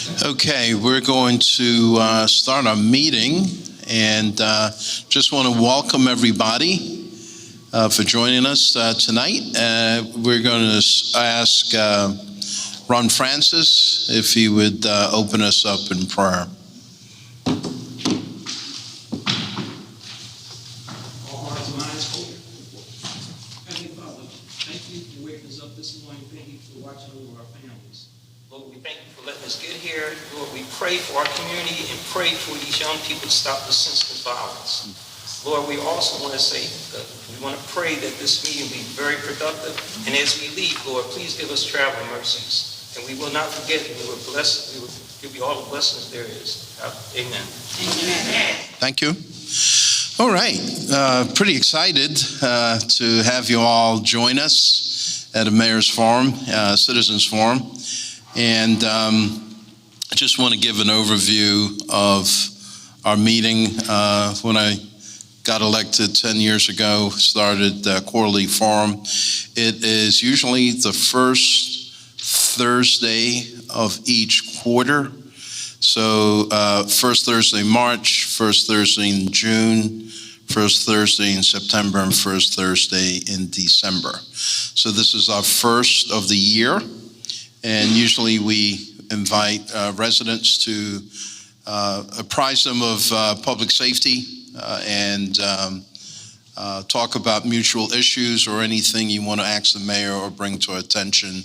Okay, we're going to start our meeting, and just want to welcome everybody for joining us tonight. We're going to ask Ron Francis if he would open us up in prayer. All hearts and minds open. Heavenly Father, thank you for waking us up this morning. Thank you for watching over our families. Lord, we thank you for letting us get here. Lord, we pray for our community and pray for these young people to stop the senseless violence. Lord, we also want to say that we want to pray that this meeting be very productive. And as we leave, Lord, please give us travel mercies. And we will not forget, we will bless, we will give you all the blessings there is. Amen. Amen. Thank you. All right, pretty excited to have you all join us at a Mayor's Forum, Citizens Forum. And I just want to give an overview of our meeting. When I got elected 10 years ago, started quarterly forum. It is usually the first Thursday of each quarter. So first Thursday in March, first Thursday in June, first Thursday in September, and first Thursday in December. So this is our first of the year. And usually we invite residents to apprise them of public safety and talk about mutual issues or anything you want to ask the mayor or bring to our attention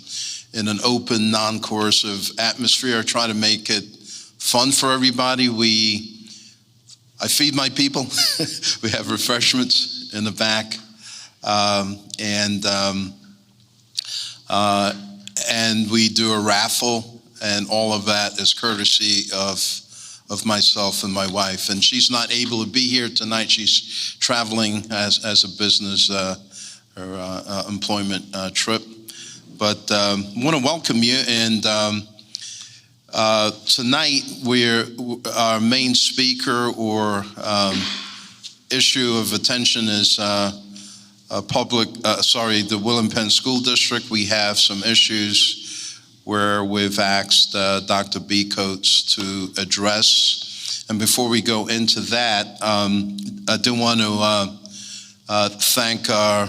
in an open, non-coercive atmosphere. Try to make it fun for everybody. I feed my people. We have refreshments in the back. And we do a raffle, and all of that is courtesy of myself and my wife. And she's not able to be here tonight. She's traveling as a business or employment trip. But I want to welcome you. And tonight, our main speaker or issue of attention is the William Penn School District. We have some issues where we've asked Dr. Becoats to address. And before we go into that, I do want to thank our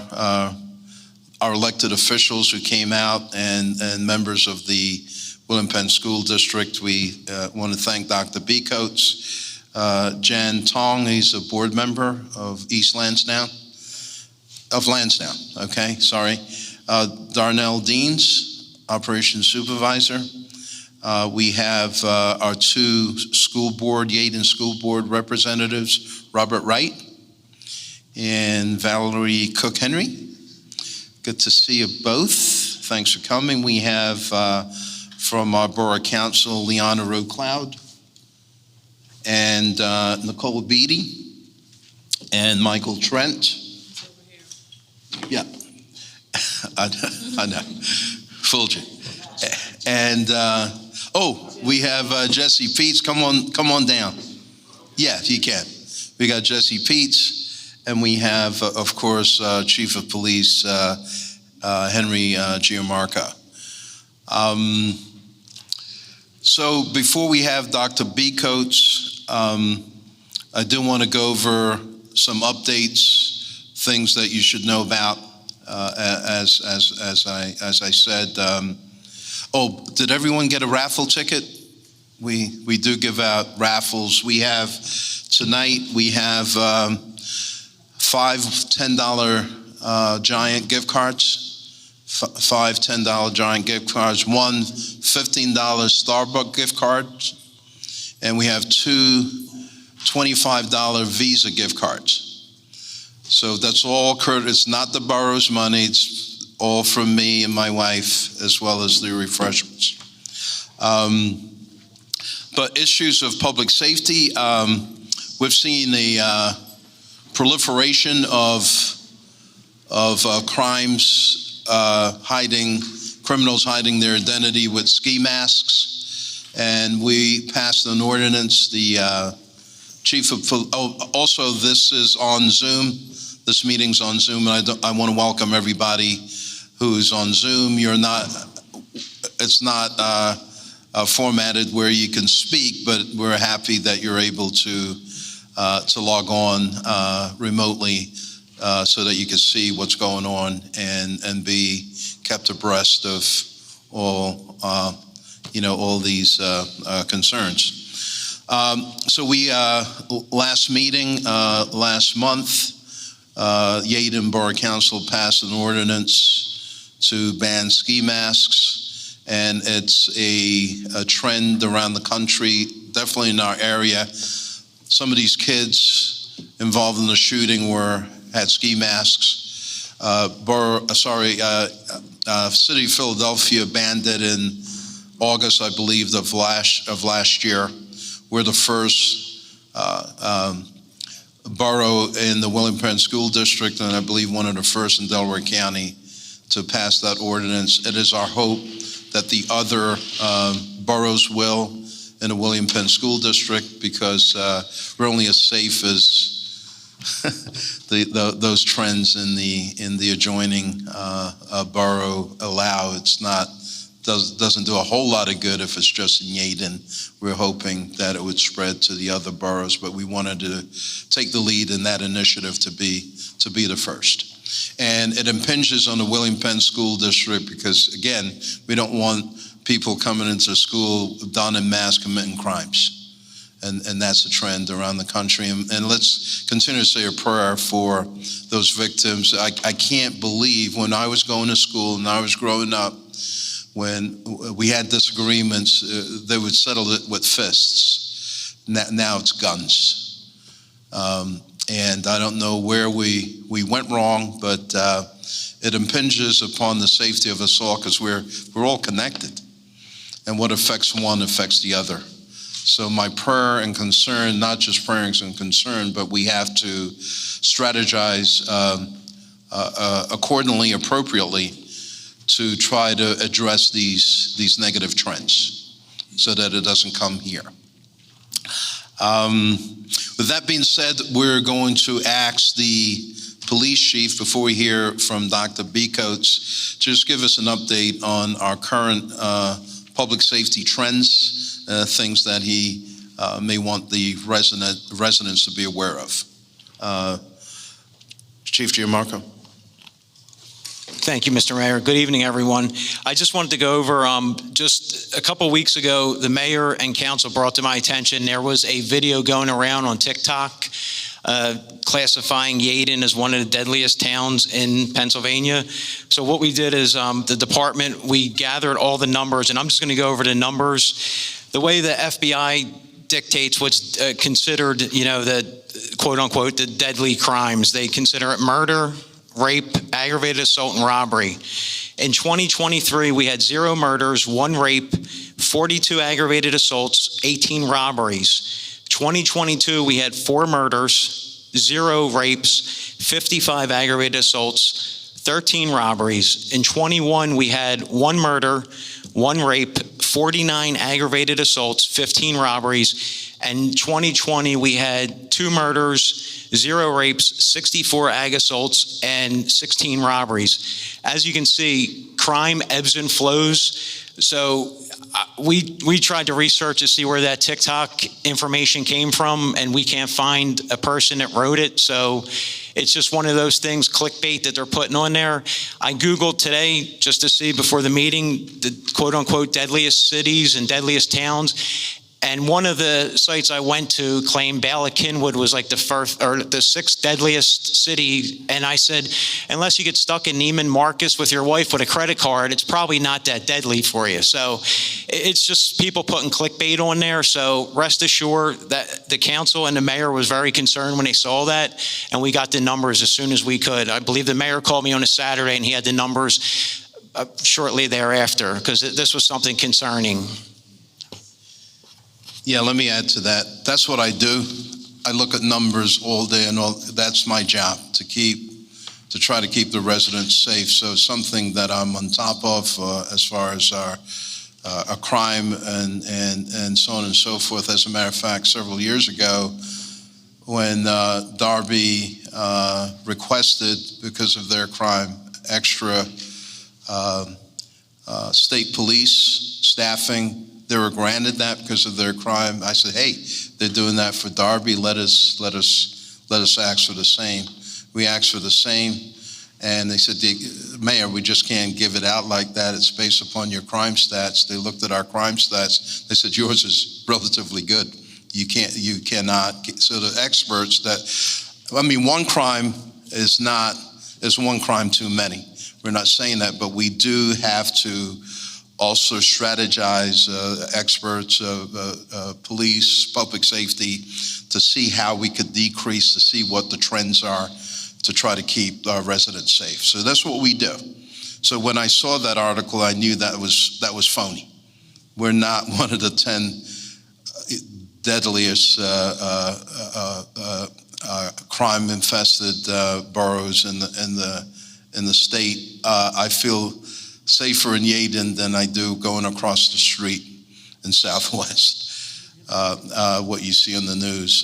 elected officials who came out and members of the William Penn School District. We want to thank Dr. Becoats, Jan Tong, he's a board member of East Lansdowne. Of Lansdowne, okay, sorry. Darnell Deans, Operations Supervisor. We have our two Yeadon School Board representatives, Robert Wright and Valerie Cook-Henry. Good to see you both. Thanks for coming. We have from our Borough Council, Liana Rowe-Cloud and Nicole Beatty and Michael Trent. Yeah, I know, fooled you. And we have Jesse Peets. Come on down. Yeah, you can. We got Jesse Peets, and we have, of course, Chief of Police Henry Giamarca. So before we have Dr. Becoats, I do want to go over some updates. Things that you should know about, as I said. Did everyone get a raffle ticket? We do give out raffles. We have tonight. We have 5 $10 Giant gift cards, 5 $10 Giant gift cards, 1 $15 Starbucks gift card, and we have 2 $25 Visa gift cards. So that's all, Kurt. It's not the borough's money. It's all from me and my wife, as well as the refreshments. But issues of public safety, we've seen the proliferation of crimes, criminals hiding their identity with ski masks. And we passed an ordinance. The chief of, also this is on Zoom. This meeting's on Zoom, and I want to welcome everybody who's on Zoom. It's not formatted where you can speak, but we're happy that you're able to log on remotely so that you can see what's going on and be kept abreast of all all these concerns. So we last meeting last month, Yeadon Borough Council passed an ordinance to ban ski masks, and it's a trend around the country, definitely in our area. Some of these kids involved in the shooting had ski masks. City of Philadelphia banned it in August, I believe, of last year. We're the first borough in the Penn School District, and I believe one of the first in Delaware County to pass that ordinance. It is our hope that the other boroughs will in the Penn School District, because we're only as safe as those trends in the adjoining borough allow. Doesn't do a whole lot of good if it's just in Yeadon. We're hoping that it would spread to the other boroughs, but we wanted to take the lead in that initiative to be the first. And it impinges on the Penn School District because, again, we don't want people coming into school done in mass committing crimes. And that's a trend around the country. And let's continue to say a prayer for those victims. I can't believe when I was going to school and I was growing up, when we had disagreements, they would settle it with fists. Now it's guns. And I don't know where we went wrong, but it impinges upon the safety of us all, because we're all connected. And what affects one affects the other. So my prayer and concern, not just prayers and concern, but we have to strategize accordingly, appropriately, to try to address these negative trends so that it doesn't come here. With that being said, we're going to ask the police chief, before we hear from Dr. Becoats, just give us an update on our current public safety trends, things that he may want the residents to be aware of. Chief Gianmarco. Thank you, Mr. Mayor. Good evening, everyone. I just wanted to go over, just a couple weeks ago, the mayor and council brought to my attention, there was a video going around on TikTok classifying Yeadon as one of the deadliest towns in Pennsylvania. So what we did is the department, we gathered all the numbers, and I'm just going to go over the numbers. The way the FBI dictates what's considered, the quote unquote, the deadly crimes. They consider it murder, rape, aggravated assault, and robbery. In 2023, we had 0 murders, 1 rape, 42 aggravated assaults, 18 robberies. 2022, we had 4 murders, 0 rapes, 55 aggravated assaults, 13 robberies. In 21, we had 1 murder, 1 rape, 49 aggravated assaults, 15 robberies. And 2020, we had 2 murders, 0 rapes, 64 ag assaults, and 16 robberies. As you can see, crime ebbs and flows. So we tried to research to see where that TikTok information came from, and we can't find a person that wrote it. So it's just one of those things, clickbait, that they're putting on there. I Googled today just to see before the meeting the quote unquote deadliest cities and deadliest towns. And one of the sites I went to claimed Bala-Cynwyd was like the 6th deadliest city. And I said, unless you get stuck in Neiman Marcus with your wife with a credit card, it's probably not that deadly for you. So it's just people putting clickbait on there. So rest assured that the council and the mayor was very concerned when they saw that. And we got the numbers as soon as we could. I believe the mayor called me on a Saturday and he had the numbers shortly thereafter, because this was something concerning. Yeah, let me add to that. That's what I do. I look at numbers all day, and that's my job, to try to keep the residents safe. So something that I'm on top of as far as our crime and so on and so forth. As a matter of fact, several years ago, when Darby requested, because of their crime, extra state police staffing, They were granted that because of their crime. I said, hey, they're doing that for Darby. Let us ask for the same. We asked for the same, and they said, Mayor, we just can't give it out like that. It's based upon your crime stats. They looked at our crime stats. They said, yours is relatively good. You cannot. So the experts one crime is one crime too many. We're not saying that, but we do have to also strategize, experts, police, public safety, to see how we could decrease, to see what the trends are, to try to keep our residents safe. So that's what we do. So when I saw that article, I knew that was phony. We're not one of the 10 deadliest crime-infested boroughs in the state. I feel safer in Yeadon than I do going across the street in Southwest. What you see on the news.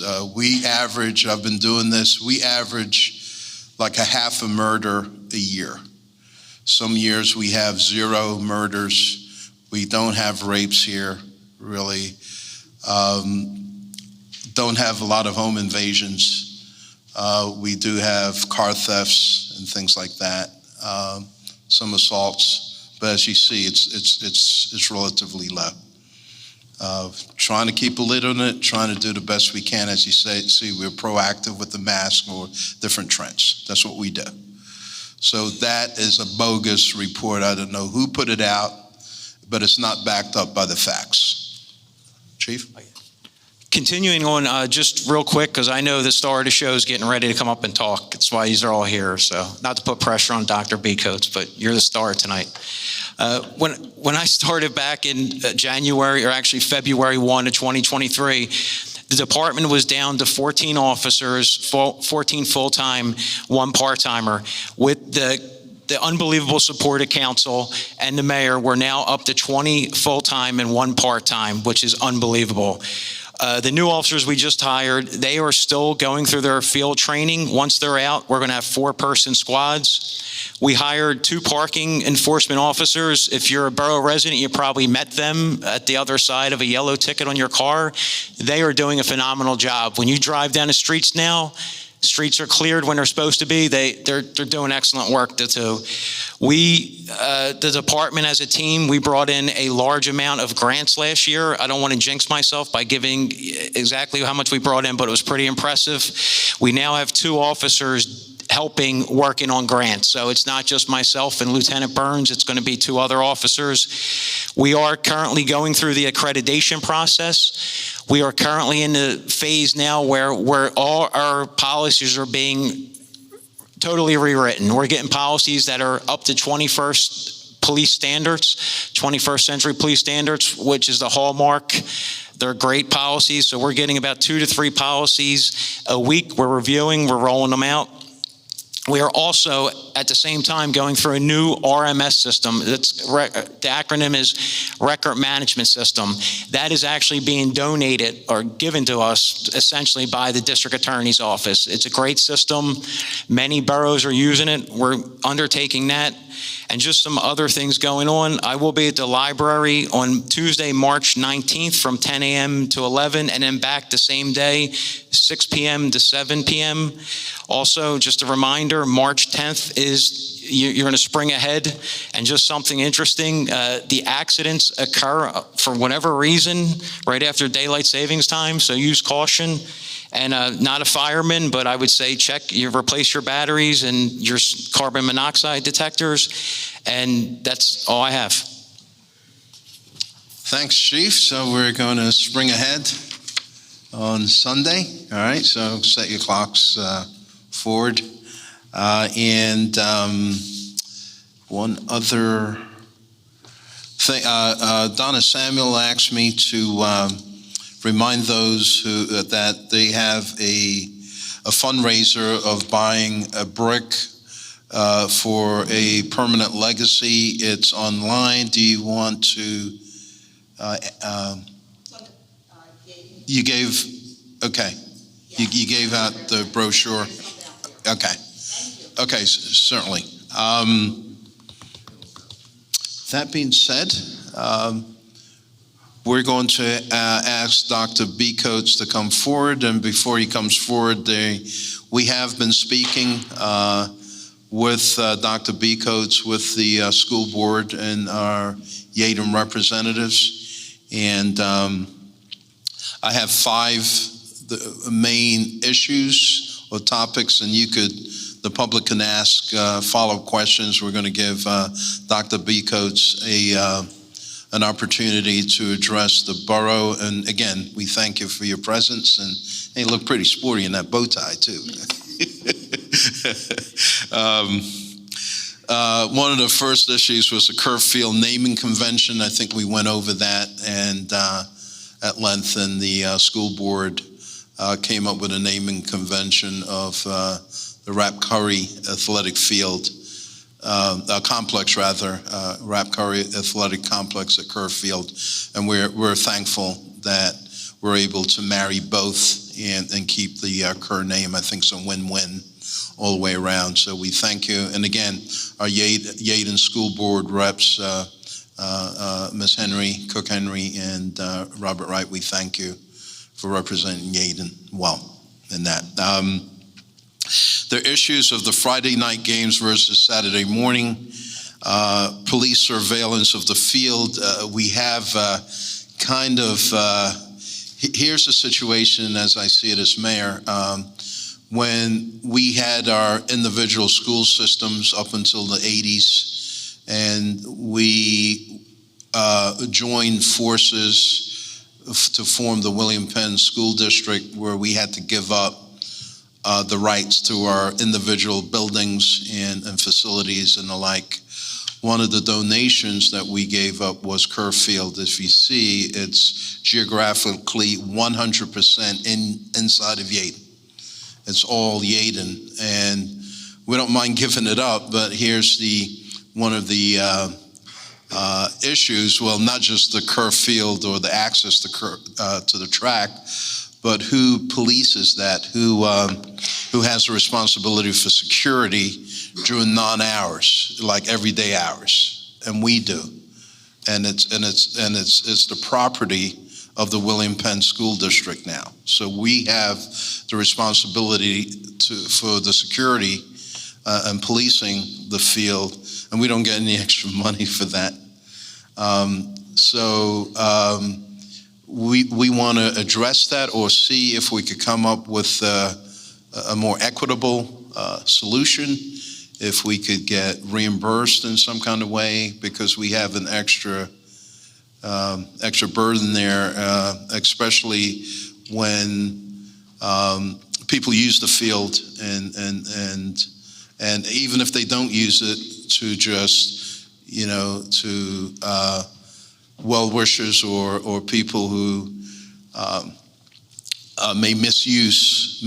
I've been doing this, we average like a half a murder a year. Some years we have 0 murders. We don't have rapes here, really. Don't have a lot of home invasions. We do have car thefts and things like that. Some assaults, but as you see, it's relatively low. Trying to keep a lid on it, trying to do the best we can. As you see, we're proactive with the mask or different trends. That's what we do. So that is a bogus report. I don't know who put it out, but it's not backed up by the facts. Chief? Continuing on, just real quick, because I know the star of the show is getting ready to come up and talk. That's why these are all here. So not to put pressure on Dr. Becoats, but you're the star tonight. When I started back in January, or actually February 1 of 2023, the department was down to 14 officers, 14 full-time, 1 part-timer. With the unbelievable support of council and the mayor, we're now up to 20 full-time and 1 part-time, which is unbelievable. The new officers we just hired, they are still going through their field training. Once they're out, we're going to have 4-person squads. We hired 2 parking enforcement officers. If you're a borough resident, you probably met them at the other side of a yellow ticket on your car. They are doing a phenomenal job. When you drive down the streets now, streets are cleared when they're supposed to be. They're doing excellent work too. The department as a team, we brought in a large amount of grants last year. I don't want to jinx myself by giving exactly how much we brought in, but it was pretty impressive. We now have 2 officers working on grants. So it's not just myself and Lieutenant Burns, it's going to be 2 other officers. We are currently going through the accreditation process. We are currently in the phase now where all our policies are being totally rewritten. We're getting policies that are up to 21st police standards, 21st century police standards, which is the hallmark. They're great policies. So we're getting about 2 to 3 policies a week. We're reviewing, we're rolling them out. We are also, at the same time, going through a new RMS system. The acronym is Record Management System. That is actually being donated or given to us essentially by the District Attorney's Office. It's a great system. Many boroughs are using it. We're undertaking that. And just some other things going on. I will be at the library on Tuesday, March 19th from 10 a.m. to 11, and then back the same day, 6 p.m. to 7 p.m. Also, just a reminder, March 10th is, you're going to spring ahead, and just something interesting, the accidents occur for whatever reason right after daylight savings time, so use caution. And not a fireman, but I would say replace your batteries and your carbon monoxide detectors, and that's all I have. Thanks, Chief. So we're going to spring ahead on Sunday. All right, so set your clocks forward. And one other thing, Donna Samuel asked me to remind those that they have a fundraiser of buying a brick for a permanent legacy. It's online. Do you want to? You gave. Okay. You gave out the brochure. Okay. Okay. Certainly. That being said. We're going to ask Dr. Becoats to come forward, and before he comes forward, we have been speaking with Dr. Becoats, with the school board and our Yeadon representatives, and I have 5 main issues or topics, and the public can ask follow-up questions. We're going to give Dr. Becoats an opportunity to address the borough. And again, we thank you for your presence, and you look pretty sporty in that bow tie too. One of the first issues was the Kerr Field naming convention. I think we went over that and at length, and the school board came up with a naming convention of the Rap Curry Athletic Field, complex rather, Rap Curry Athletic Complex at Kerr Field, and we're thankful that we're able to marry both and keep the Kerr name. I think it's a win-win all the way around. So we thank you, and again, our Yeadon School Board reps, Ms. Henry, Cook Henry, and Robert Wright. We thank you for representing Yeadon well in that. The issues of the Friday night games versus Saturday morning, police surveillance of the field. We have here's the situation as I see it as mayor. When we had our individual school systems up until the 80s, and we joined forces to form the William Penn School District, where we had to give up the rights to our individual buildings and facilities and the like. One of the donations that we gave up was Kerr Field. If you see, it's geographically 100% inside of Yeadon. It's all Yeadon, and we don't mind giving it up, but here's one of the issues. Well, not just the Kerr Field or the access to the track, but who polices that? Who has the responsibility for security during non-hours, like everyday hours? And we do, and it's the property of the William Penn School District now. So we have the responsibility for the security and policing the field, and we don't get any extra money for that. We want to address that, or see if we could come up with a more equitable solution, if we could get reimbursed in some kind of way, because we have an extra burden there, especially when people use the field, and even if they don't use it, to just, to well-wishers or people who may misuse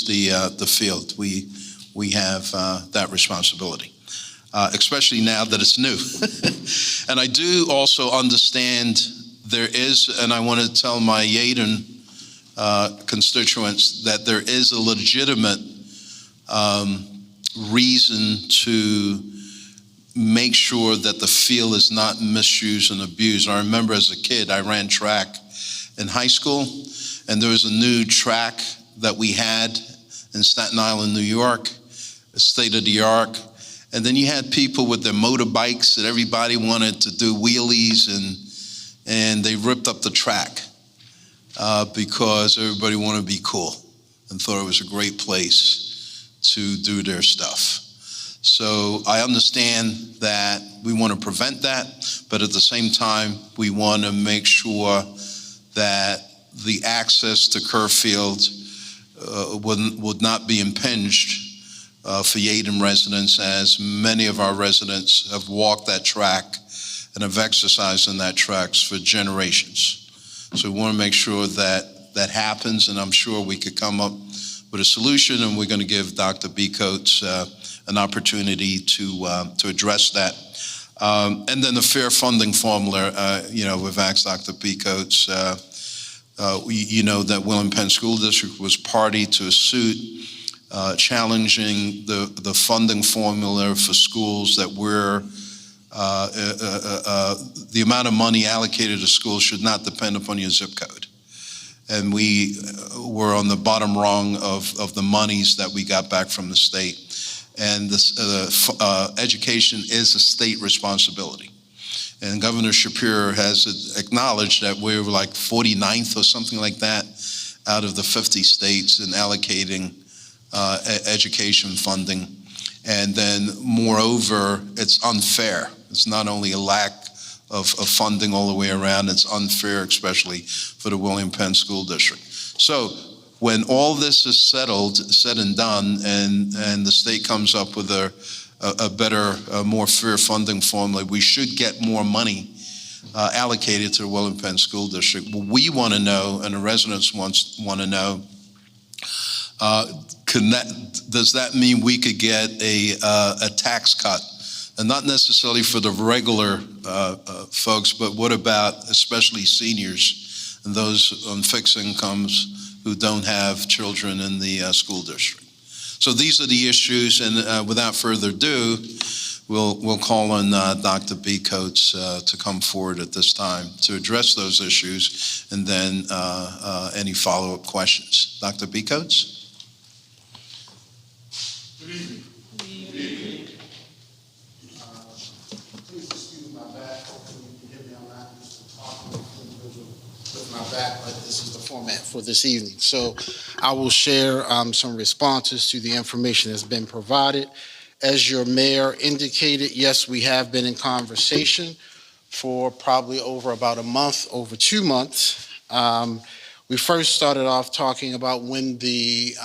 the field. We have that responsibility, especially now that it's new. And I do also understand there is, and I want to tell my Yeadon constituents that there is a legitimate reason to make sure that the field is not misused and abused. I remember as a kid, I ran track in high school, and there was a new track that we had in Staten Island, New York, state of the art. And then you had people with their motorbikes that everybody wanted to do wheelies, and they ripped up the track because everybody wanted to be cool and thought it was a great place to do their stuff. So I understand that we want to prevent that, but at the same time, we want to make sure that the access to Kerr Field would not be impinged for Yeadon residents, as many of our residents have walked that track and have exercised in that tracks for generations. So we want to make sure that that happens, and I'm sure we could come up with a solution, and we're going to give Dr. Becoats an opportunity to address that. And then the fair funding formula, we've asked Dr. Becoats, that William Penn School District was party to a suit challenging the funding formula for schools that we're the amount of money allocated to schools should not depend upon your zip code. And we were on the bottom rung of the monies that we got back from the state. And this, education is a state responsibility. And Governor Shapiro has acknowledged that we were like 49th or something like that out of the 50 states in allocating education funding. And then moreover, it's unfair. It's not only a lack of funding all the way around, it's unfair, especially for the William Penn School District. So when all this is said and done, and the state comes up with a better, more fair funding formula, we should get more money allocated to the William Penn School District. What we want to know, and the residents want to know, does that mean we could get a tax cut? And not necessarily for the regular folks, but what about especially seniors and those on fixed incomes who don't have children in the school district? So these are the issues, and without further ado, we'll call on Dr. Becoats to come forward at this time to address those issues, and then any follow-up questions. Dr. Becoats? Good evening. Good evening. Please excuse my back. Hopefully you can hear me. I'm not used to talking with my back, but this is the format for this evening. So I will share some responses to the information that's been provided. As your mayor indicated, yes, we have been in conversation for probably over about a month, over 2 months. We first started off talking about when the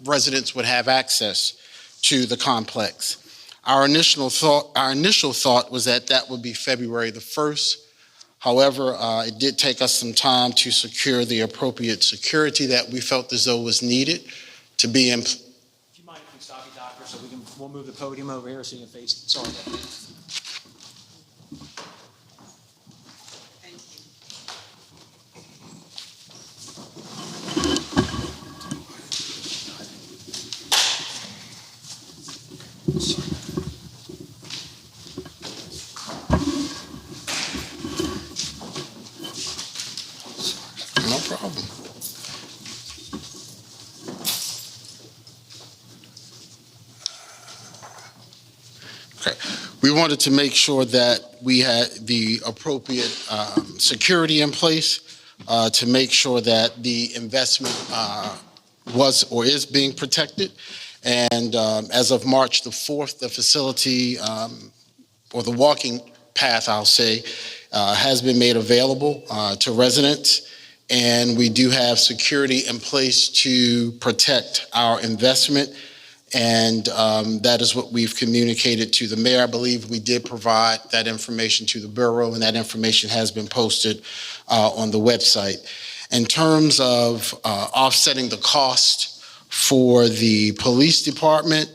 residents would have access to the complex. Our initial thought was that would be February the 1st. However, it did take us some time to secure the appropriate security that we felt as though was needed to be in. Do you mind if we stop you, Doctor, so we'll move the podium over here so you can face, sorry. No problem. Okay. We wanted to make sure that we had the appropriate security in place to make sure that the investment was or is being protected. And as of March the 4th, the facility, or the walking path, I'll say, has been made available to residents. And we do have security in place to protect our investment. And that is what we've communicated to the mayor. I believe we did provide that information to the borough, and that information has been posted on the website. In terms of offsetting the cost for the police department,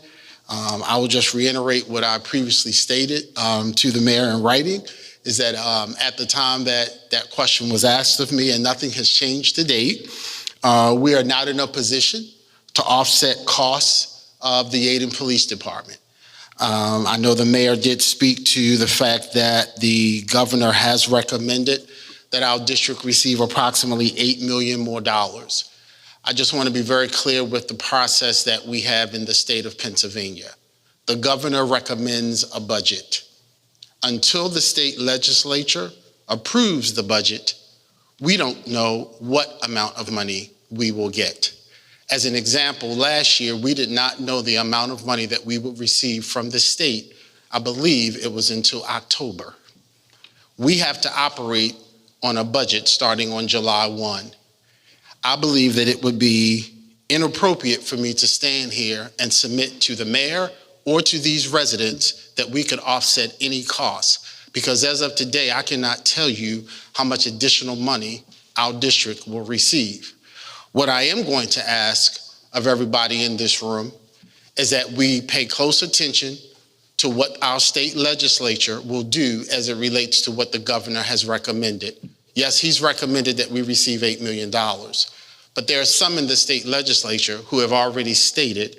I will just reiterate what I previously stated to the mayor in writing, is that at the time that question was asked of me, and nothing has changed to date, we are not in a position to offset costs of the Yeadon Police Department. I know the mayor did speak to the fact that the governor has recommended that our district receive approximately $8 million more. I just want to be very clear with the process that we have in the state of Pennsylvania. The governor recommends a budget. Until the state legislature approves the budget, we don't know what amount of money we will get. As an example, last year, we did not know the amount of money that we would receive from the state. I believe it was until October. We have to operate on a budget starting on July 1. I believe that it would be inappropriate for me to stand here and submit to the mayor or to these residents that we could offset any costs, because as of today, I cannot tell you how much additional money our district will receive. What I am going to ask of everybody in this room is that we pay close attention to what our state legislature will do as it relates to what the governor has recommended. Yes, he's recommended that we receive $8 million, but there are some in the state legislature who have already stated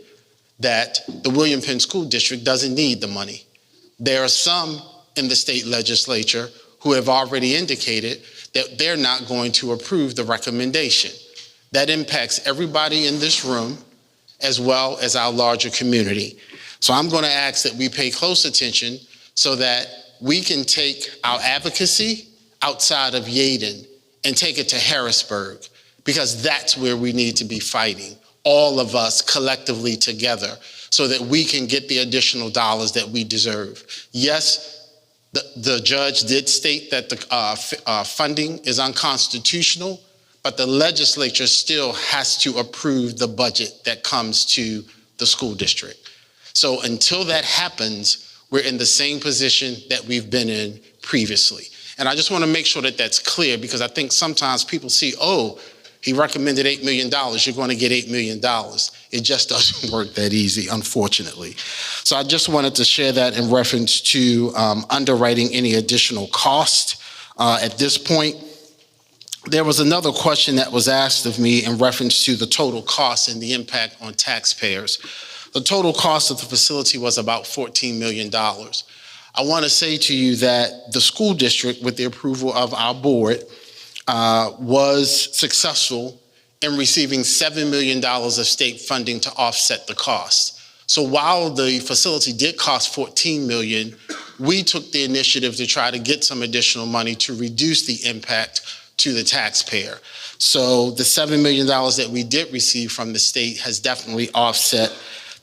that the William Penn School District doesn't need the money. There are some in the state legislature who have already indicated that they're not going to approve the recommendation. That impacts everybody in this room as well as our larger community. So I'm going to ask that we pay close attention so that we can take our advocacy outside of Yeadon and take it to Harrisburg, because that's where we need to be fighting, all of us collectively together, so that we can get the additional dollars that we deserve. Yes, the judge did state that the funding is unconstitutional, but the legislature still has to approve the budget that comes to the school district. So until that happens, we're in the same position that we've been in previously. And I just want to make sure that that's clear, because I think sometimes people see, oh, he recommended $8 million, you're going to get $8 million. It just doesn't work that easy, unfortunately. So I just wanted to share that in reference to underwriting any additional cost. At this point, there was another question that was asked of me in reference to the total cost and the impact on taxpayers. The total cost of the facility was about $14 million. I want to say to you that the school district, with the approval of our board, was successful in receiving $7 million of state funding to offset the cost. So while the facility did cost $14 million, we took the initiative to try to get some additional money to reduce the impact to the taxpayer. So the $7 million that we did receive from the state has definitely offset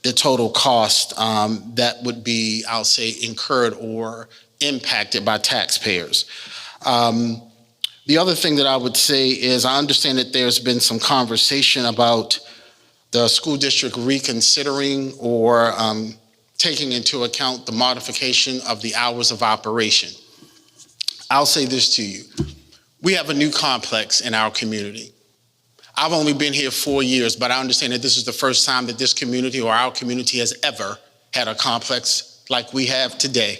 the total cost that would be, I'll say, incurred or impacted by taxpayers. The other thing that I would say is I understand that there's been some conversation about the school district reconsidering or taking into account the modification of the hours of operation. I'll say this to you. We have a new complex in our community. I've only been here 4 years, but I understand that this is the first time that this community or our community has ever had a complex like we have today.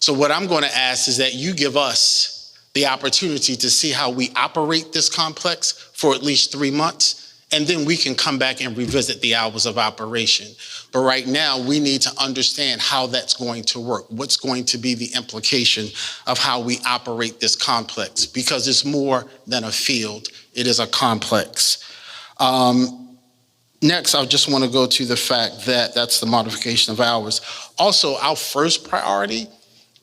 So what I'm going to ask is that you give us the opportunity to see how we operate this complex for at least 3 months, and then we can come back and revisit the hours of operation. But right now, we need to understand how that's going to work. What's going to be the implication of how we operate this complex? Because it's more than a field, it is a complex. Next, I just want to go to the fact that that's the modification of hours. Also, our first priority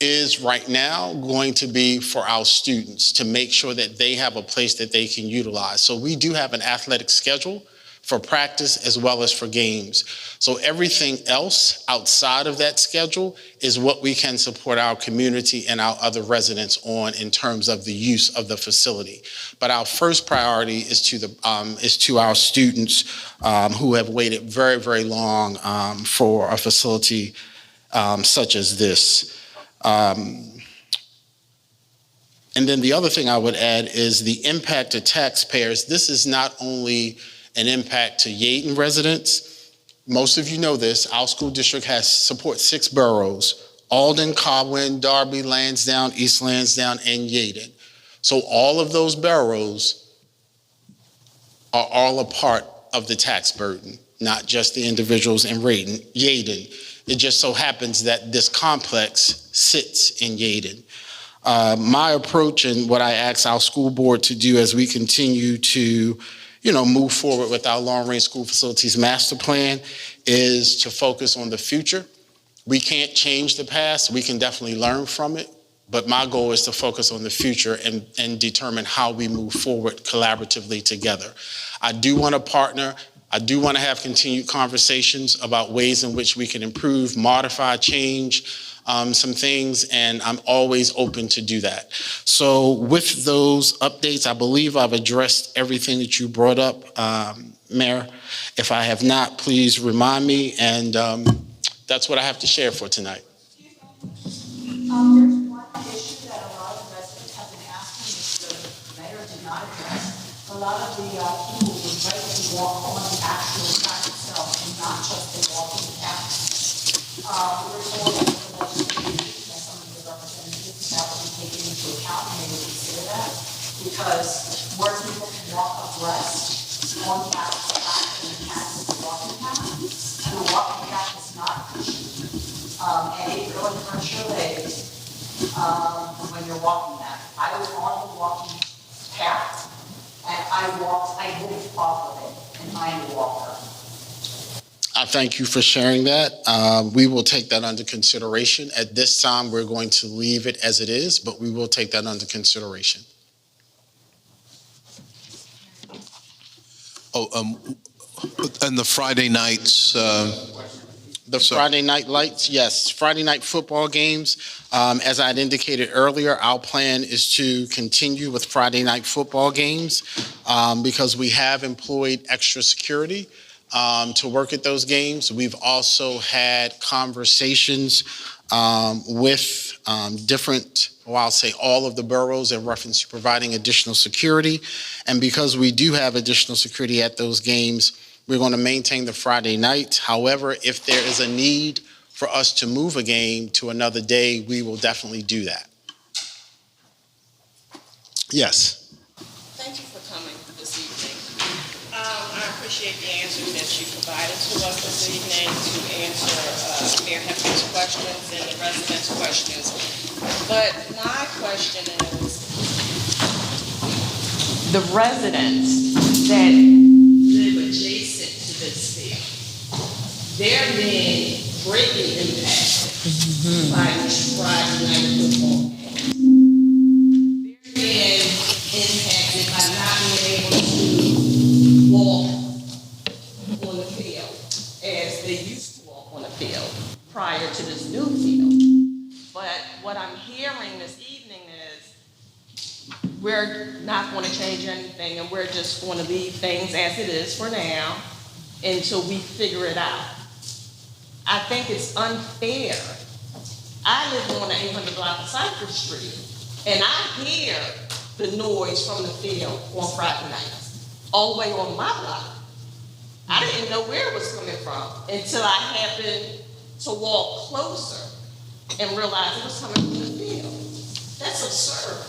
is right now going to be for our students to make sure that they have a place that they can utilize. So we do have an athletic schedule for practice as well as for games. So everything else outside of that schedule is what we can support our community and our other residents on in terms of the use of the facility. But our first priority is to our students who have waited very, very long for a facility such as this. And then the other thing I would add is the impact to taxpayers. This is not only an impact to Yeadon residents. Most of you know this. Our school district supports 6 boroughs: Alden, Cobwin, Darby, Lansdowne, East Lansdowne, and Yeadon. So all of those boroughs are all a part of the tax burden, not just the individuals in Yeadon. It just so happens that this complex sits in Yeadon. My approach and what I ask our school board to do as we continue to move forward with our long-range school facilities master plan is to focus on the future. We can't change the past. We can definitely learn from it. But my goal is to focus on the future and determine how we move forward collaboratively together. I do want to partner. I do want to have continued conversations about ways in which we can improve, modify, change some things, and I'm always open to do that. So with those updates, I believe I've addressed everything that you brought up, Mayor. If I have not, please remind me, and that's what I have to share for tonight. There's one issue that a lot of residents have been asking, which the mayor did not address. A lot of the people would regularly walk on the actual track itself and not just the walking path. We're told that the legislature, that some of the representatives that will be taken into account, and they would consider that, because more people can walk abreast on the actual track than the path is the walking path. And the walking path is not cushioned. And it really hurts your legs. when you're walking that. I was on the walking path, and I moved off of it, and I'm a walker. I thank you for sharing that. We will take that under consideration. At this time, we're going to leave it as it is, but we will take that under consideration. And the Friday nights, The So- Friday night lights, yes, Friday night football games. As I'd indicated earlier, our plan is to continue with Friday night football games because we have employed extra security to work at those games. We've also had conversations with different, well, I'll say all of the boroughs in reference to providing additional security. And because we do have additional security at those games, we're going to maintain the Friday night. However, if there is a need for us to move a game to another day, we will definitely do that. Yes. Thank you for coming this evening. I appreciate the answers that you provided to us this evening to answer Mayor Heffer's questions and the residents' questions. But my question is, the residents that live adjacent to this field, they're being greatly impacted by this Friday night football game. They're being impacted by not being able to walk on the field as they used to walk on the field prior to this new field. But what I'm hearing this evening is we're not going to change anything and we're just going to leave things as it is for now until we figure it out. I think it's unfair. I live on the 800 block of Cypress Street and I hear the noise from the field on Friday nights, all the way on my block. I didn't know where it was coming from until I happened to walk closer and realize it was coming from the field. That's absurd.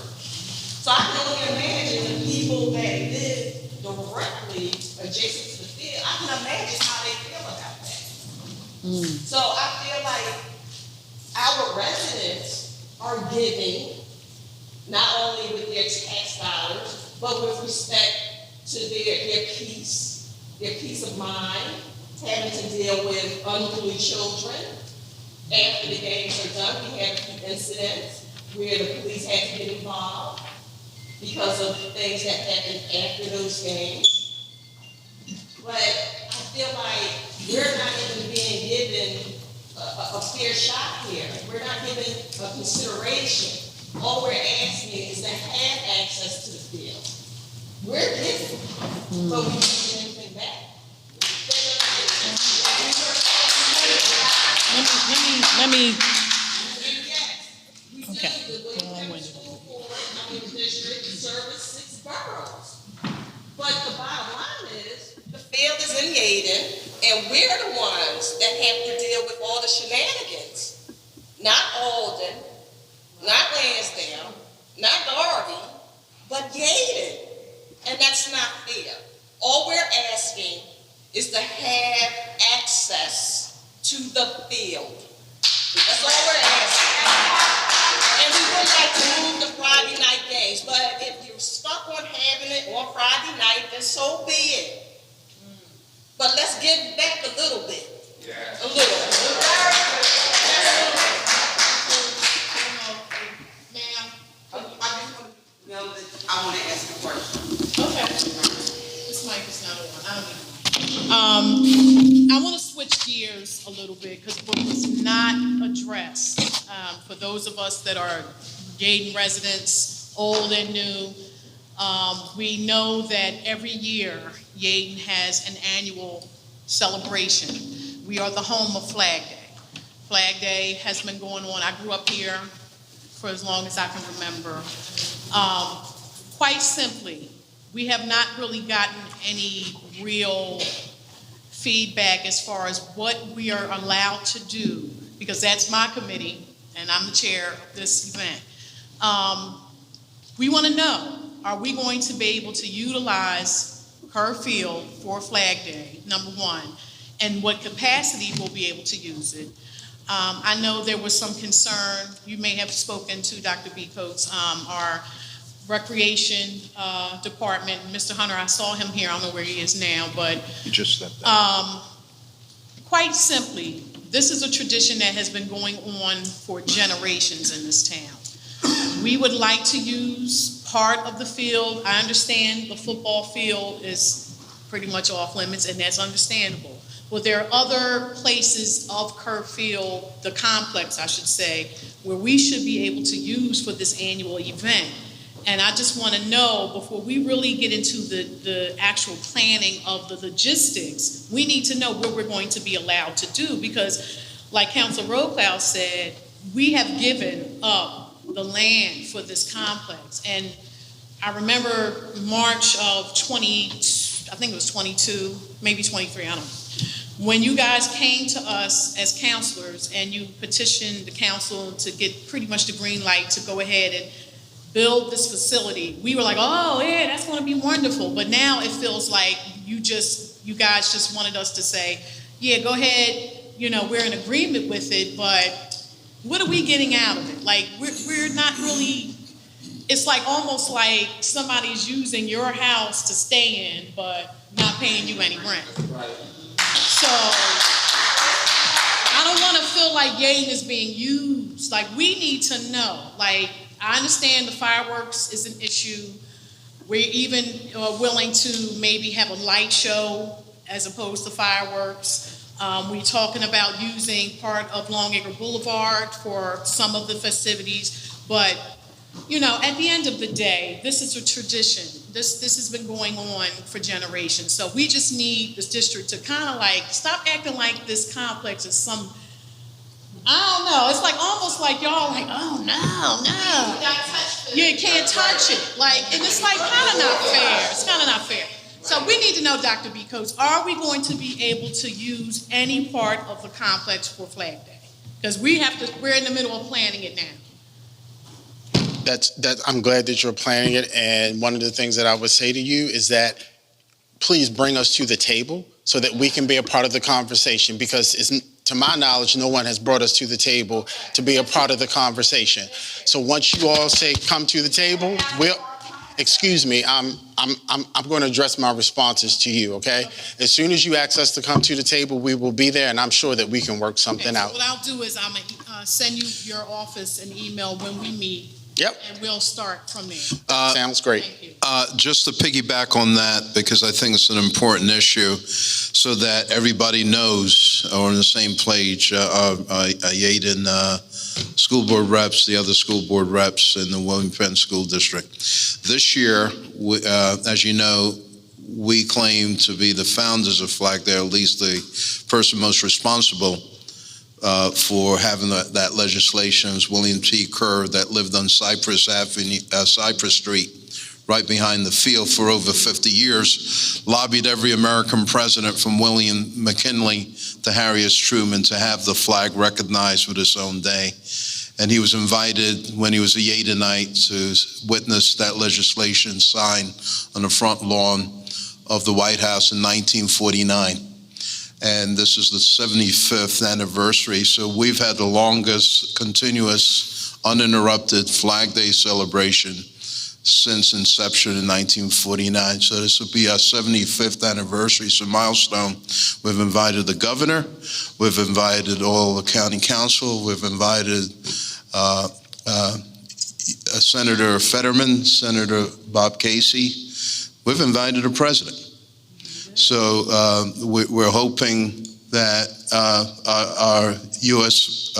So I can only imagine the people that live directly adjacent to the field, I can imagine how they feel about that. So I feel like our residents are giving, not only with their tax dollars, but with respect to their peace of mind, having to deal with unruly children. After the games are done, we had a few incidents where the police had to get involved because of things that happened after those games. But I feel like we're not even being given a fair shot here. We're not given a consideration. All we're asking is to have access to the field. We're giving, but we don't get anything back. Let me. We Okay. do the William School Board, district service 6 boroughs. But the bottom line is, the field is in Yeadon, and we're the ones that have to deal with all the shenanigans. Not Alden, not Lansdowne, not Garvey, but Yeadon. And that's not fair. All we're asking is to have access to the field. That's all we're asking. And we would like to move the Friday night games, but if you're stuck on having it on Friday night, then so be it. But let's give back a little bit. A little. Ma'am, I just want to know that I want to ask a question. Okay. This mic is not on. I don't know. I want to switch gears a little bit because what was not addressed, for those of us that are Yeadon residents, old and new, we know that every year Yeadon has an annual celebration. We are the home of Flag Day. Flag Day has been going on. I grew up here for as long as I can remember. Quite simply, we have not really gotten any real feedback as far as what we are allowed to do, because that's my committee, and I'm the chair of this event. We want to know, are we going to be able to utilize Kerr Field for Flag Day, number one, and what capacity we'll be able to use it. I know there was some concern, you may have spoken to Dr. Becoats, our recreation department, Mr. Hunter, I saw him here, I don't know where he is now, but You just stepped out. quite simply, this is a tradition that has been going on for generations in this town. We would like to use part of the field. I understand the football field is pretty much off limits, and that's understandable. But there are other places of Kerr Field, the complex, I should say, where we should be able to use for this annual event. And I just want to know, before we really get into the actual planning of the logistics, we need to know what we're going to be allowed to do, because like Council Roadcloud said, we have given up the land for this complex. And I remember March of 22, maybe 23, I don't know. When you guys came to us as counselors and you petitioned the council to get pretty much the green light to go ahead and build this facility, we were like, oh yeah, that's going to be wonderful. But now it feels like you guys just wanted us to say, yeah, go ahead, we're in agreement with it, but what are we getting out of it? Like, we're not really, it's like almost like somebody's using your house to stay in, but not paying you any rent. So I don't want to feel like Yeadon is being used. Like, we need to know. Like, I understand the fireworks is an issue. We're even willing to maybe have a light show as opposed to fireworks. We're talking about using part of Longacre Boulevard for some of the festivities. But, at the end of the day, this is a tradition. This has been going on for generations. So we just need this district to kind of like stop acting like this complex is some, I don't know, it's like almost like y'all like, oh no. You can't touch it. Like, and it's like kind of not fair. It's kind of not fair. So we need to know, Dr. Becoats, are we going to be able to use any part of the complex for Flag Day? Because we're in the middle of planning it now. I'm glad that you're planning it, and one of the things that I would say to you is that please bring us to the table so that we can be a part of the conversation, because to my knowledge, no one has brought us to the table to be a part of the conversation. So once you all say come to the table, excuse me, I'm going to address my responses to you, okay? As soon as you ask us to come to the table, we will be there, and I'm sure that we can work something out. What I'll do is I'm going to send you your office an email when we meet. Yep. And we'll start from there. Sounds great. Thank you. Just to piggyback on that, because I think it's an important issue, so that everybody knows, or on the same page, Yeadon school board reps, the other school board reps in the William Penn School District. This year, as you know, we claim to be the founders of Flag Day, at least the person most responsible for having that legislation is William T. Kerr, that lived on Cypress Street, right behind the field for over 50 years, lobbied every American president from William McKinley to Harry S. Truman to have the flag recognized with its own day. And he was invited when he was a Yeadonite to witness that legislation signed on the front lawn of the White House in 1949. And this is the 75th anniversary. So we've had the longest continuous uninterrupted Flag Day celebration since inception in 1949. So this will be our 75th anniversary. It's a milestone. We've invited the governor. We've invited all the county council. We've invited Senator Fetterman, Senator Bob Casey. We've invited the president. So we're hoping that our U.S.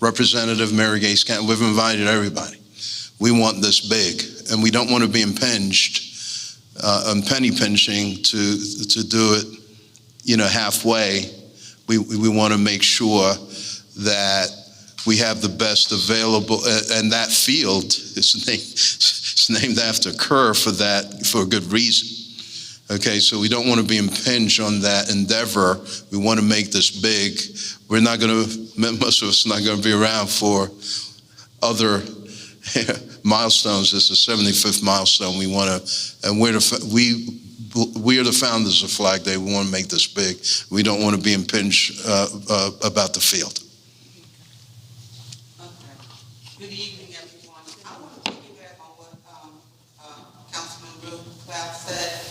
Representative Mary Gay Scanlon, we've invited everybody. We want this big, and we don't want to be impinged on penny pinching to do it, halfway. We want to make sure that we have the best available, and that field is named after Kerr for a good reason. Okay, so we don't want to be impinged on that endeavor. We want to make this big. Most of us are not going to be around for other milestones. It's the 75th milestone. We are the founders of Flag Day. We want to make this big. We don't want to be impinged about the field. that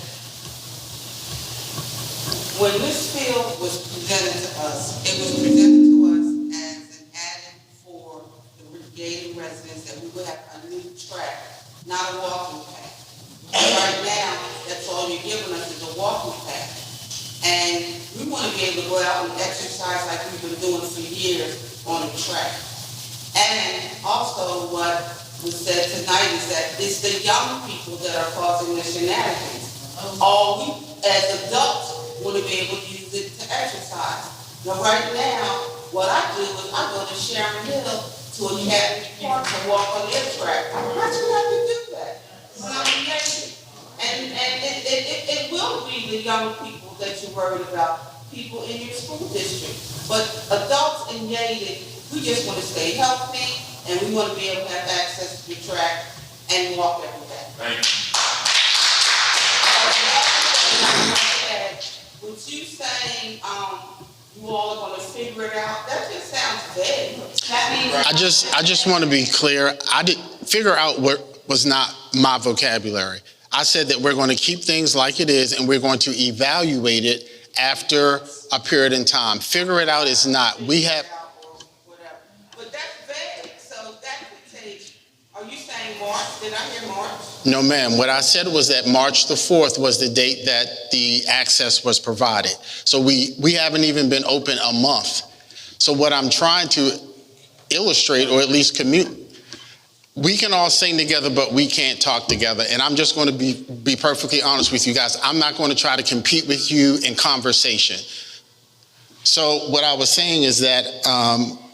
when this field was presented to us, it was presented to us as an added for the Yeadon residents, that we would have a new track, not a walking path. Right now, that's all you're giving us is a walking path. And we want to be able to go out and exercise like we've been doing for years on the track. And also what was said tonight is that it's the young people that are causing the shenanigans. All we, as adults, want to be able to use it to exercise. Now, right now, what I do is I go to Sharon Hill to a Academy Park to walk on their track. I do have to do that when I'm in Yeadon. And it will be the young people that you're worried about, people in your school district. But adults in Yeadon, we just want to stay healthy, and we want to be able to have access to the track and walk every day. Thank you. With you saying, you all are gonna figure it out, that just sounds vague. That means. I just want to be clear. I did figure out what was not my vocabulary. I said that we're going to keep things like it is and we're going to evaluate it after a period in time. Figure it out is not. We have. Whatever. But that's vague, so that could take, are you saying March? Did I hear March? No, ma'am. What I said was that March the 4th was the date that the access was provided. So we haven't even been open a month. So what I'm trying to illustrate, or at least communicate, we can all sing together, but we can't talk together. And I'm just going to be perfectly honest with you guys. I'm not going to try to compete with you in conversation. So what I was saying is that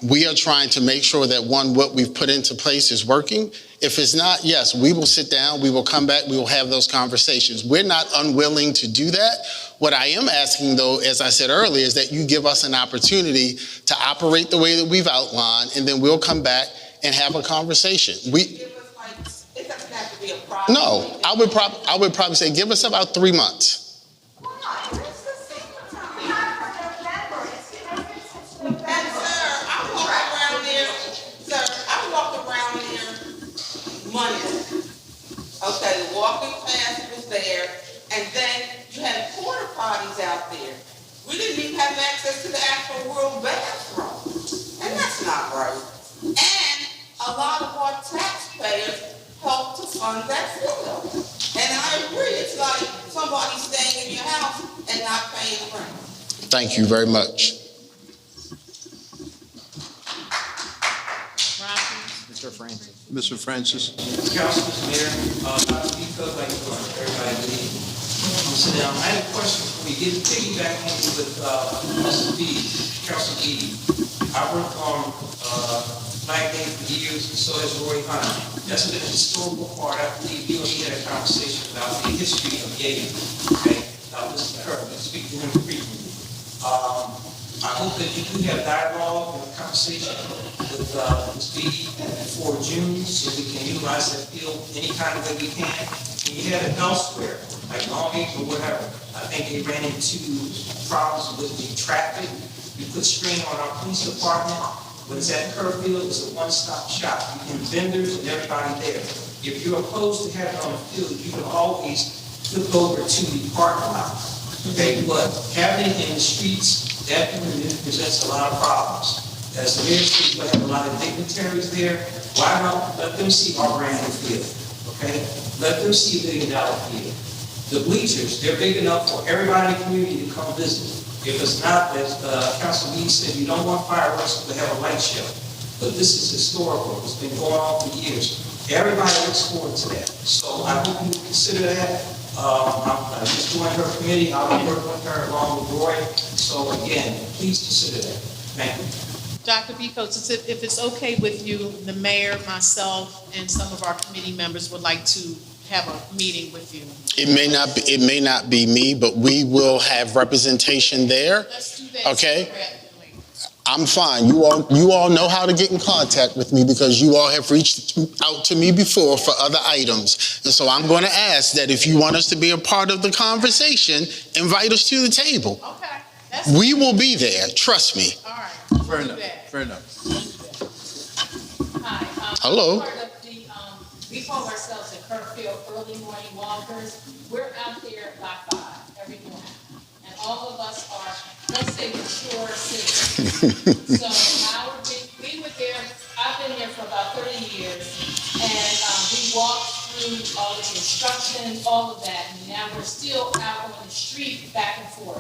we are trying to make sure that, one, what we've put into place is working. If it's not, yes, we will sit down, we will come back, we will have those conversations. We're not unwilling to do that. What I am asking, though, as I said earlier, is that you give us an opportunity to operate the way that we've outlined, and then we'll come back and have a conversation. Give us like, it doesn't have to be a problem. No, I would probably say give us about 3 months. Why? It's the same time. Not for November. It's November. And sir, I walked around there Monday. Okay, the walking path was there, and then you had porta potties out there. We didn't even have access to the actual real bathroom. And that's not right. And a lot of our taxpayers help to fund that field. And I agree, it's like somebody staying in your house and not paying rent. Thank you very much. Mr. Francis. Mr. Francis? Councilman, Mayor, Dr. Becoats, like everybody, good evening. Sit down. I had a question for you. Getting piggybacking with Mrs. B, Council Edie. I worked on Black Day for years, and so has Roy Hunt. That's been a historical part. I believe you and he had a conversation about the history of Yeadon. Okay, now listen to her. Let's speak to him briefly. I hope that you do have dialogue and a conversation with Ms. B before June, so we can utilize that field any kind of way we can. And you had it elsewhere, like Longgate or whatever. I think they ran into problems with the traffic. We put strain on our police department. When it's at Kerrfield, it's a one-stop shop. You can vendors and everybody there. If you're opposed to having it on the field, you can always flip over to the parking lot. Okay, but having it in the streets definitely presents a lot of problems. As the mayor said, we have a lot of dignitaries there. Why not let them see our brand new field? Okay, let them see $1 billion field. The bleachers, they're big enough for everybody in the community to come visit. If it's not, as Councilman Lee said, you don't want fireworks to have a light show. But this is historical. It's been going on for years. Everybody looks forward to that. So I hope you consider that. I'm just doing her committee. I'll be working with her along with Roy. So again, please consider that. Thank you. Dr. Becoats, if it's okay with you, the mayor, myself, and some of our committee members would like to have a meeting with you. It may not be me, but we will have representation there. Let's do that. Okay. I'm fine. You all know how to get in contact with me because you all have reached out to me before for other items. And so I'm going to ask that if you want us to be a part of the conversation, invite us to the table. Okay. We will be there. Trust me. All right. Fair enough, fair enough. Hi. Hello. Part of the, we call ourselves the Kerrfield Early Morning Walkers. we're out there by 5 every morning. And all of us are, let's say, mature citizens. So we were there, I've been here for about 30 years, and we walked through all of the instructions, all of that, and now we're still out on the street back and forth.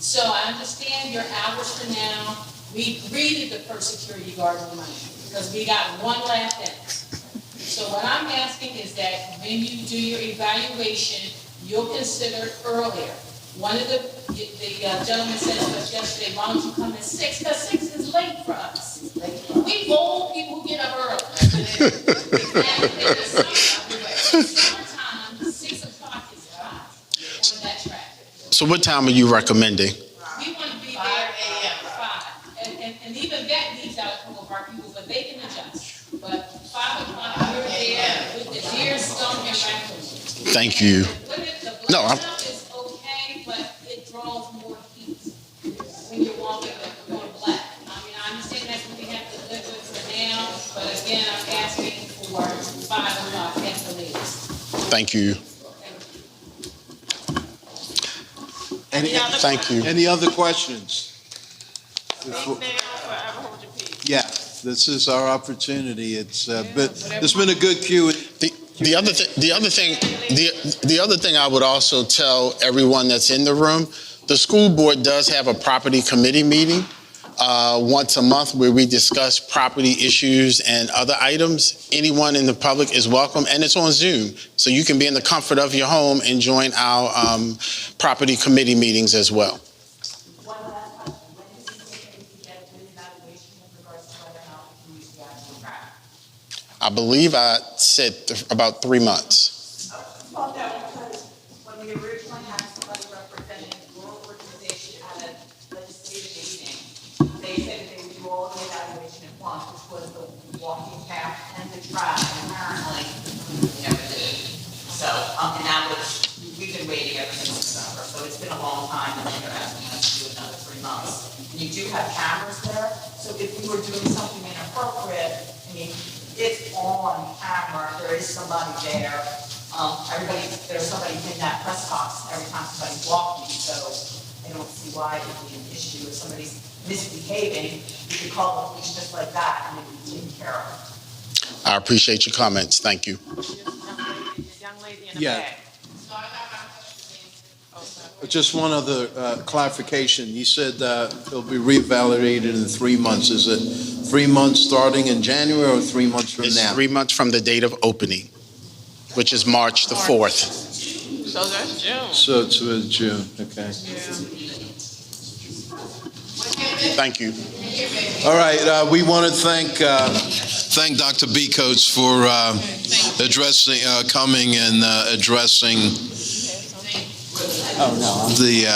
So I understand your hours for now. We greeted the first security guard on Monday, because we got one laugh in. So what I'm asking is that when you do your evaluation, you'll consider earlier. One of the gentleman said to us yesterday, why don't you come at 6? Because 6 is late for us. We old people who get up early. And in the summertime, 6 o'clock is fine on that traffic. So what time are you recommending? We want to be there at 5. And even that needs out a couple of our people, but they can adjust. But 5 o'clock, we're there with the deer, skunk, and raccoon. Thank you. The blacktop is okay, but it draws more heat when you're walking on black. I mean, I understand that's what we have to live with for now, but again, I'm asking for 5 o'clock at the latest. Thank you. Thank you. Any other questions? Yeah, this is our opportunity. It's been a good Q. The other thing I would also tell everyone that's in the room, the school board does have a property committee meeting once a month where we discuss property issues and other items. Anyone in the public is welcome, and it's on Zoom, so you can be in the comfort of your home and join our property committee meetings as well. One last question. When do you think we can get an evaluation in regards to whether or not we can use the actual track? I believe I said about 3 months. Well, no, because when we originally had somebody representing your organization at a legislative meeting, they said that they would do all the evaluation at once, which was the walking path and the track, and apparently we never did. So, and that was, we've been waiting ever since December, so it's been a long time, and they're asking us to do another 3 months. And you do have cameras there, so if you were doing something inappropriate, I mean, it's on camera, there is somebody there. There's somebody in that press box every time somebody's walking, so I don't see why it would be an issue. If somebody's misbehaving, you could call the police just like that and it would be taken care of. I appreciate your comments. Thank you. Young lady in the Yeah. back. Just one other clarification. You said it'll be reevaluated in 3 months. Is it 3 months starting in January or 3 months from It's now? 3 months from the date of opening, which is March the 4th. So that's June. So it's June, okay. Thank you. All right, we want to thank Dr. Becoats for coming and addressing the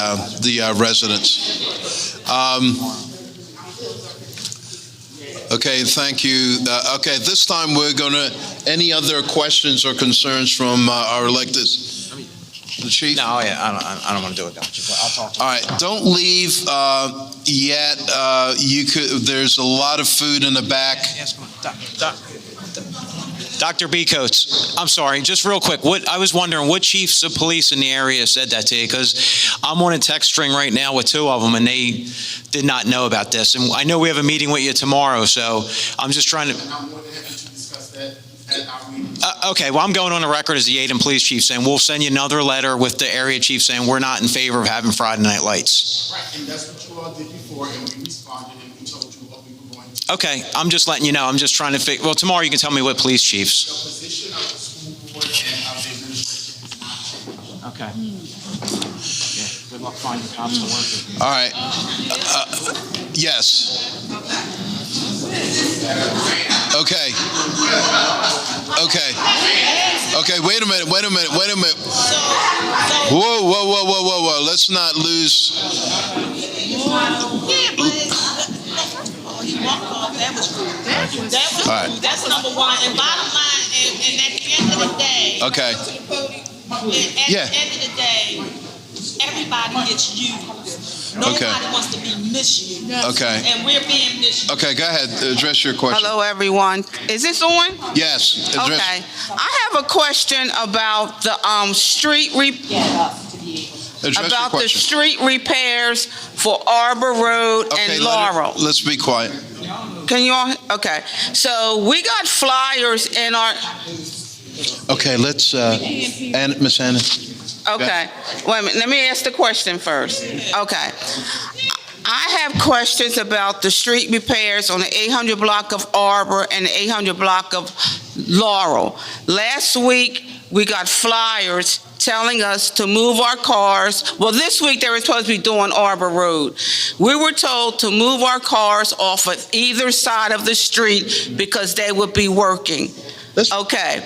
residents. Okay, thank you. Okay, this time we're going to, any other questions or concerns from our elected, the chief? No, yeah, I don't want to do it, Dr. I'll talk to you. All right, don't leave yet. There's a lot of food in the back. Yes, Dr. Becoats, I'm sorry, just real quick. I was wondering what chiefs of police in the area said that to you, because I'm on a text string right now with 2 of them, and they did not know about this. And I know we have a meeting with you tomorrow, so I'm just trying to. And I'm more than happy to discuss that at our meeting. Okay, well, I'm going on the record as the Yeadon Police Chief saying we'll send you another letter with the area chief saying we're not in favor of having Friday night lights. Right, and that's what you all did before, and we responded, and we told you what we were going to do. Okay, I'm just letting you know. I'm just trying to figure. Well, tomorrow you can tell me what police chiefs. The position of the school board and of the administration is not changed. Okay. Yeah, good luck finding cops to work with. All right. Yes. Okay. Okay, wait a minute. Whoa. Let's not lose. He walked off, that was cool. All right. That's number one. And bottom line, and at the end of the day. Okay. At the end of the day, everybody gets used. Nobody wants to be misused. Okay. And we're being misused. Okay, go ahead, address your question. Hello, everyone. Is this on? Yes. address- Okay. I have a question about the Address your about the question. street repairs for Arbor Road Okay, and Laurel. let's be quiet. Can you all, okay. So we got flyers in our, Okay, let's, and Ms. Anna. okay. Wait a minute, let me ask the question first. Okay. I have questions about the street repairs on the 800 block of Arbor and the 800 block of Laurel. Last week, we got flyers telling us to move our cars. Well, this week they were supposed to be doing Arbor Road. We were told to move our cars off of either side of the street because they would be working. Okay.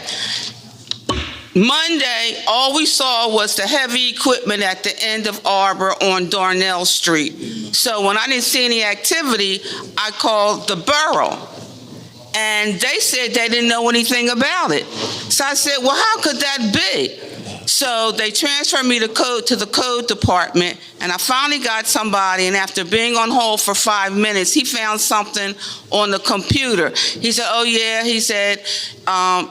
Monday, all we saw was the heavy equipment at the end of Arbor on Darnell Street. So when I didn't see any activity, I called the borough. And they said they didn't know anything about it. So I said, well, how could that be? So they transferred me to the code department, and I finally got somebody, and after being on hold for 5 minutes, he found something on the computer. He said, oh yeah, he said,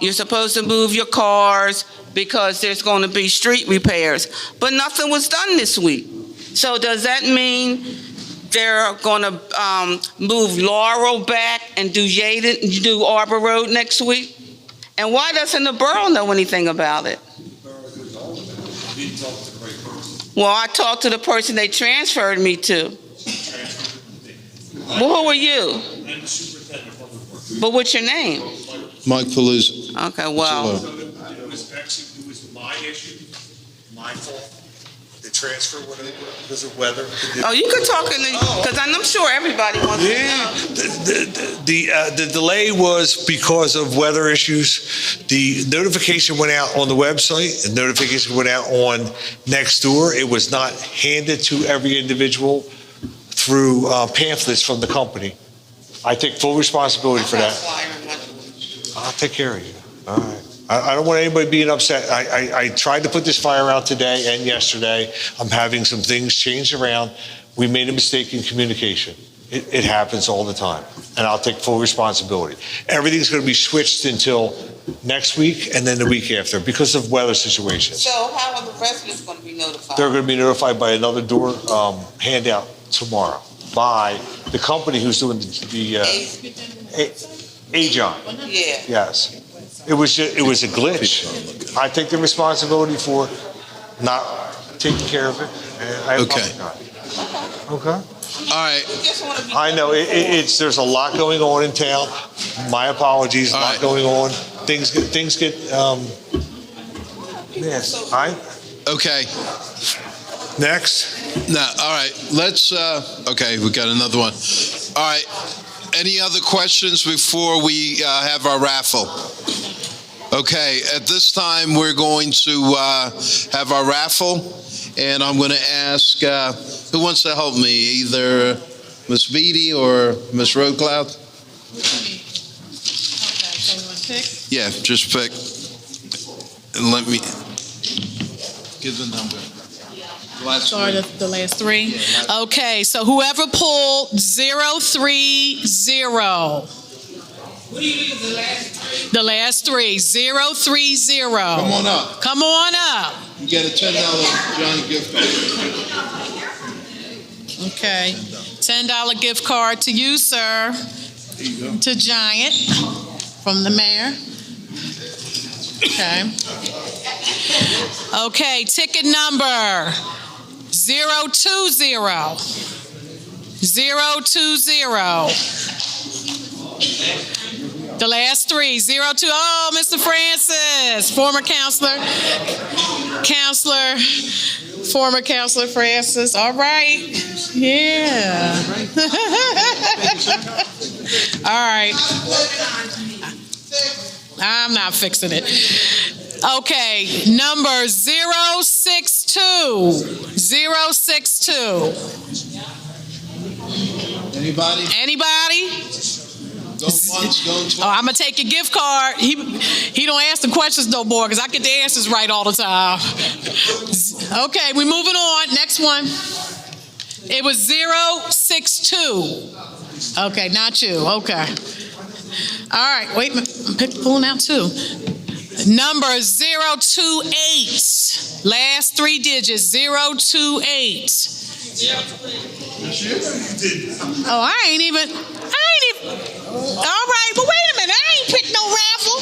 you're supposed to move your cars because there's going to be street repairs. But nothing was done this week. So does that mean they're going to move Laurel back and do Arbor Road next week? And why doesn't the borough know anything about it? Well, I talked to the person they transferred me to. Well, who are you? I'm the superintendent. But what's your name? Mike Palooza. Okay, well, It was my issue, my fault. The transfer went over because of weather. oh, you could talk in the, because I'm sure everybody wants to know. The delay was because of weather issues. The notification went out on the website, the notification went out on Nextdoor. It was not handed to every individual through pamphlets from the company. I take full responsibility for that. I'll take care of you. All right. I don't want anybody being upset. I tried to put this fire out today and yesterday. I'm having some things changed around. We made a mistake in communication. It happens all the time, and I'll take full responsibility. Everything's going to be switched until next week and then the week after because of weather situations. So how are the residents going to be notified? They're going to be notified by another door handout tomorrow by the company who's doing the Yeadon. Yeah. Yes. It was a glitch. I take the responsibility for not taking care of it, and I apologize. Okay. All right. I know, there's a lot going on in town. My apologies, a All lot right. going on. Things get, Okay. Next. No, all right. Let's, okay, we got another one. All right. Any other questions before we have our raffle? Okay, at this time, we're going to have our raffle, and I'm going to ask, who wants to help me? Either Ms. Beatty or Ms. Roadcloud? Okay, so you want to pick? Yeah, just pick. And let me give the number. Last Sorry, three. the last three? Okay, so whoever pulled 030. What do you use the last three? The last three, 030. Come on up. Come on up. You get a $10 Johnny gift card. Okay, $10 gift card to you, sir. There you go. To Giant from the mayor. Okay. Okay, ticket number 020. 020. The last three, 02. Oh, Mr. Francis, former former counselor Francis. All right. Yeah. All right. I'm not fixing it. Okay, number 062. 062. Anybody? Anybody? Going once, going twice? Oh, I'm gonna take your gift card. He don't ask the questions no more because I get the answers right all the time. Okay, we moving on. Next one. It was 062. Okay, not you, okay. All right, wait, I'm pulling out two. Number 028, last three digits, 028. Oh, I ain't even, all right, but wait a minute, I ain't picked no raffle.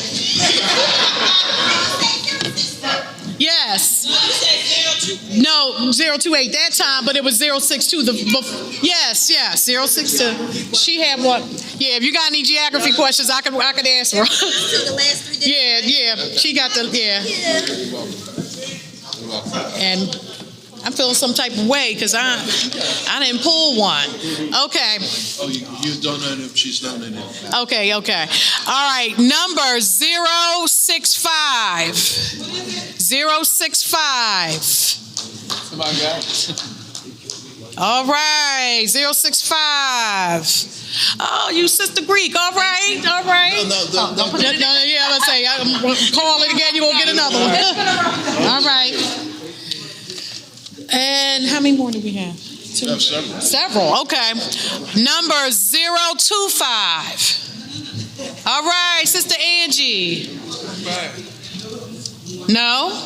Yes. No, 028 that time, but it was 062. Yes, 062. She had what? Yeah, if you got any geography questions, I could ask her. Yeah, she got the, And I'm feeling some type of way because I didn't pull one. Okay. Oh, you don't know if she's done it. Okay. All right, number 065. 065. Somebody got it? All right, 065. Oh, you Sister Greek. All right. No. Yeah, let's say, call it again, you won't get another one. All right. And how many more do we have? Two. Several, okay. Number 025. All right, Sister Angie. No?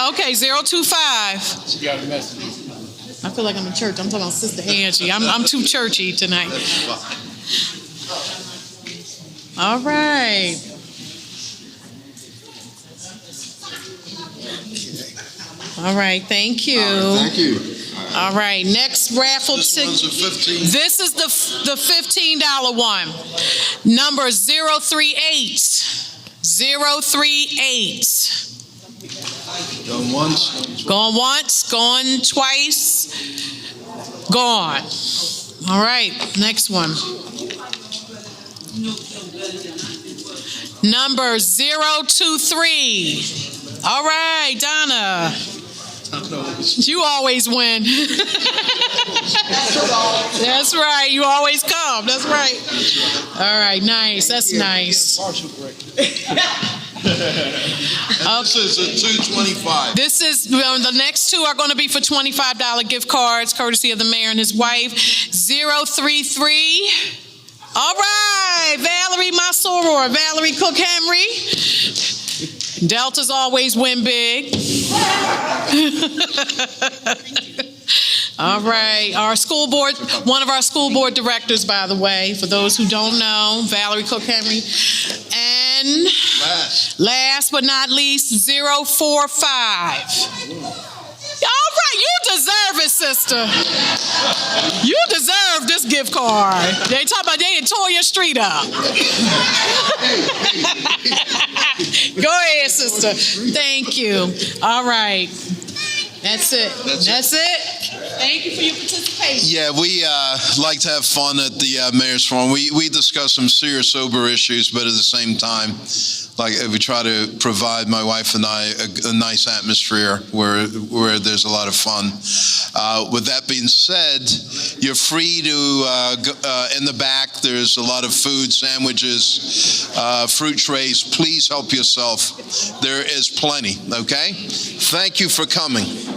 Okay, 025. She got a message. I feel like I'm in church. I'm talking about Sister Angie. I'm too churchy tonight. All right. All right, thank you. Thank you. All right, next raffle This one's a 15. This is the $15 one. Number 038. 038. Going once. Going once, going twice, gone. All right, next one. Number 023. All right, Donna. You always win. That's right. You always come. That's right. All right, nice. That's nice. This is a 225. This is, the next two are going to be for $25 gift cards, courtesy of the mayor and his wife. 033. All right, Valerie, my soror, Valerie Cook Henry. Deltas always win big. All right, our school board, one of our school board directors, by the way, for those who don't know, Valerie Cook Henry. And last but not least, 045. All right, you deserve it, sister. You deserve this gift card. They talk about they tore your street up. Go ahead, sister. Thank you. All right. That's it. That's it. Thank you for your participation. Yeah, we like to have fun at the Mayor's Forum. We discuss some serious, sober issues, but at the same time, like we try to provide my wife and I a nice atmosphere where there's a lot of fun. With that being said, you're free to go, in the back. There's a lot of food, sandwiches, fruit trays. Please help yourself. There is plenty. Okay. Thank you for coming.